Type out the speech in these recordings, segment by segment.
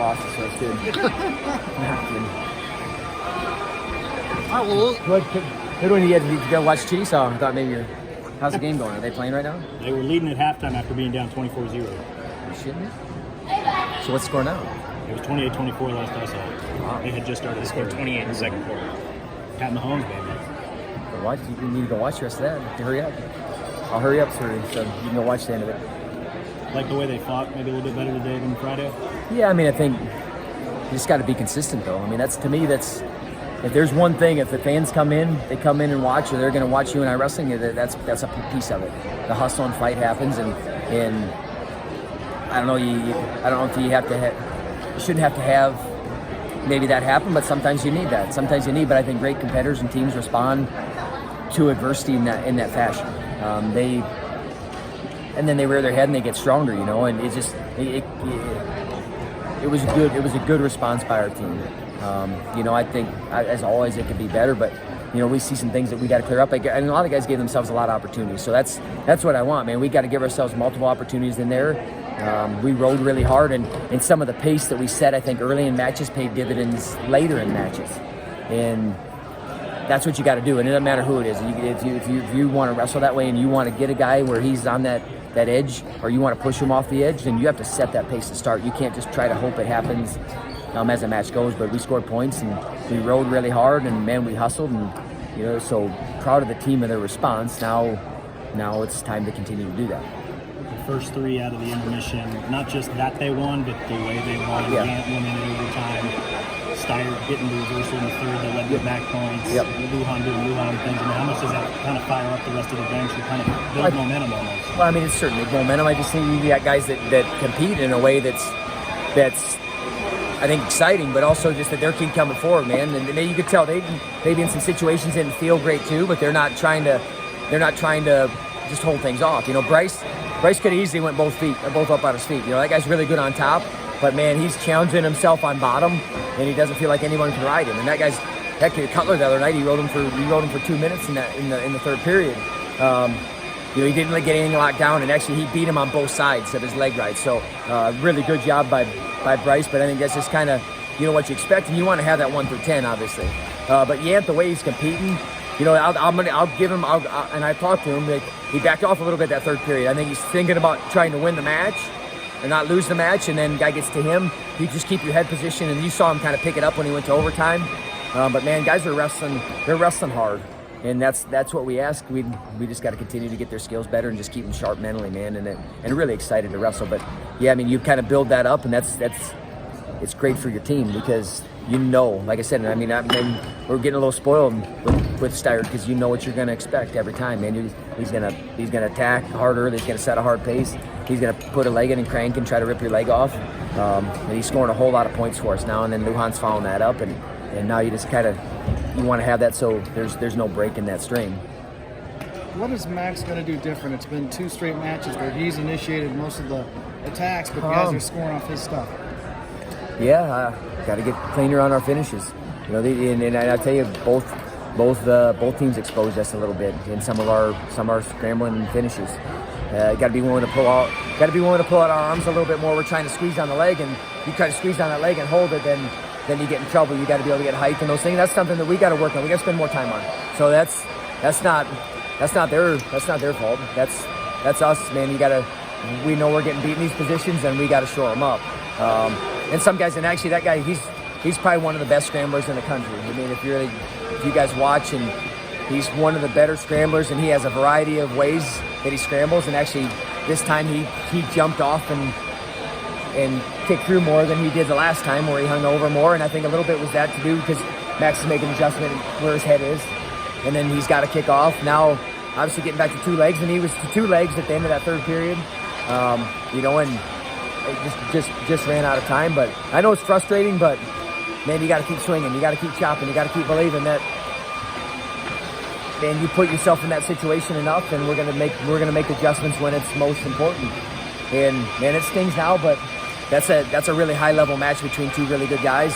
losses, so it's good. All right, well, Good one. You had to go watch Chiefs. So I thought maybe how's the game going? Are they playing right now? they were leading at halftime after being down 24-0. You shitting me? So what's the score now? It was 28-24 last I saw. Wow. They had just started. They scored 28 in the second quarter. Pat Mahomes, baby. But watch. You need to go watch the rest of that. Hurry up. I'll hurry up so you can go watch the end of it. Like the way they fought, maybe a little bit better today than Friday. Yeah, I mean, I think you just got to be consistent, though. I mean, to me, if there's one thing, if the fans come in and watch, or they're going to watch you and I wrestling, that's a piece of it. The hustle and fight happens, and I don't know, I don't know if you shouldn't have to have maybe that happen, but sometimes you need that. But I think great competitors and teams respond to adversity in that fashion. And then they rear their head and they get stronger, and it was good. It was a good response by our team. I think as always it could be better, but we see some things that we got to clear up. And a lot of guys gave themselves a lot of opportunities, so that's what I want, man. We got to give ourselves multiple opportunities in there. We rode really hard, and some of the pace that we set, I think, early in matches paid dividends later in matches, and that's what you got to do. And it doesn't matter who it is. If you want to wrestle that way and you want to get a guy where he's on that edge, or you want to push him off the edge, then you have to set that pace to start. You can't just try to hope it happens as the match goes. But we scored points and we rode really hard, and man, we hustled, and so proud of the team and their response. Now it's time to continue to do that. The first three out of the intermission, not just that they won, but the way they won. Yeah. Gant winning in overtime. Steyer getting the reversal in the third that led to back points. Yep. Lujan doing Lujan things. I mean, how much does that kind of fire up the rest of the bench and kind of build momentum almost? Well, I mean, it's certainly momentum. I just think you got guys that compete in a way that's I think exciting, but also just that they're keep coming forward, man. And you could tell they maybe in some situations didn't feel great too, but they're not trying to just hold things off. Bryce could have easily went both up on his feet. That guy's really good on top, but man, he's challenging himself on bottom, and he doesn't feel like anyone can ride him. And that kid Cutler the other night, he rode him for 2 minutes in the third period. He didn't get anything locked down, and actually he beat him on both sides of his leg ride. So really good job by Bryce, but I think that's just kind of what you expect, and you want to have that 1 through 10, obviously. But Yant, the way he's competing, I'll give him. And I talked to him that he backed off a little bit that third period. I think he's thinking about trying to win the match and not lose the match. And then guy gets to him, you just keep your head positioned, and you saw him kind of pick it up when he went to overtime. But man, guys are wrestling. They're wrestling hard, and that's what we ask. We just got to continue to get their skills better and just keep them sharp mentally, man. And really excited to wrestle. But yeah, I mean, you kind of build that up, and it's great for your team because like I said, I mean, we're getting a little spoiled with Steyer because you know what you're going to expect every time, man. He's gonna attack harder. He's gonna set a hard pace. He's gonna put a leg in and crank and try to rip your leg off. And he's scoring a whole lot of points for us now. And then Lujan's following that up, and now you just you want to have that so there's no break in that string. What is Max going to do different? It's been 2 straight matches where he's initiated most of the attacks, but guys are scoring off his stuff. Yeah, got to get cleaner on our finishes. And I tell you, both teams exposed us a little bit in some of our scrambling finishes. Got to be willing to pull out. Got to be willing to pull out our arms a little bit more. We're trying to squeeze on the leg, and you try to squeeze on that leg and hold it, then you get in trouble. You got to be able to get height and those things. That's something that we got to work on. We got to spend more time on. So that's not their fault. That's us, man. We know we're getting beat in these positions, and we got to shore them up. And some guys, and actually that guy, he's probably one of the best scramblers in the country. I mean, if you guys watch, and he's one of the better scramblers, and he has a variety of ways that he scrambles. And actually, this time he jumped off and kicked through more than he did the last time, where he hung over more. And I think a little bit was that to do because Max is making an adjustment where his head is, and then he's got to kick off. Now, obviously getting back to 2 legs, and he was to 2 legs at the end of that third period. And it just ran out of time. But I know it's frustrating, but man, you got to keep swinging, you got to keep chopping, you got to keep believing that. Man, you put yourself in that situation enough, and we're gonna make adjustments when it's most important. And man, it stings now, but that's a really high level match between 2 really good guys.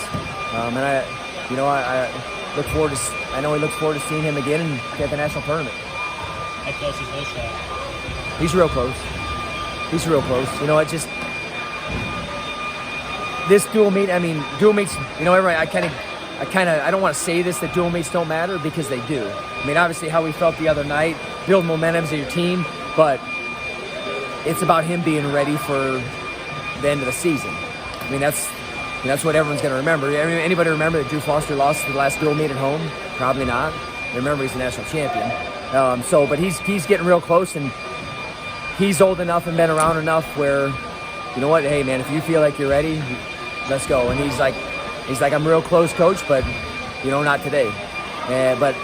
And I look forward to. I know he looks forward to seeing him again at the national tournament. How close is this shot? He's real close. It just. this dual meet. I mean, dual meets. You know, everybody. I don't want to say this that dual meets don't matter because they do. I mean, obviously how we felt the other night, build momentum to your team, but it's about him being ready for the end of the season. I mean, that's what everyone's going to remember. Anybody remember that Drew Foster lost the last dual meet at home? Probably not. Remember, he's a national champion. But he's getting real close, and he's old enough and been around enough where, you know what? Hey, man, if you feel like you're ready, let's go. And he's like, I'm real close, coach, but not today. But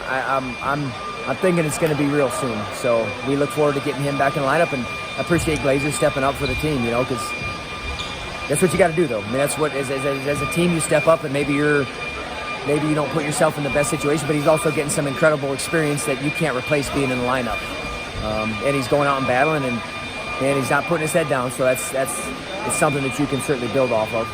I'm thinking it's going to be real soon. So we look forward to getting him back in the lineup, and I appreciate Glazer stepping up for the team. Because that's what you got to do, though. I mean, that's what as a team you step up, and maybe you don't put yourself in the best situation, but he's also getting some incredible experience that you can't replace being in the lineup. And he's going out and battling, and he's not putting his head down. So it's something that you can certainly build off of.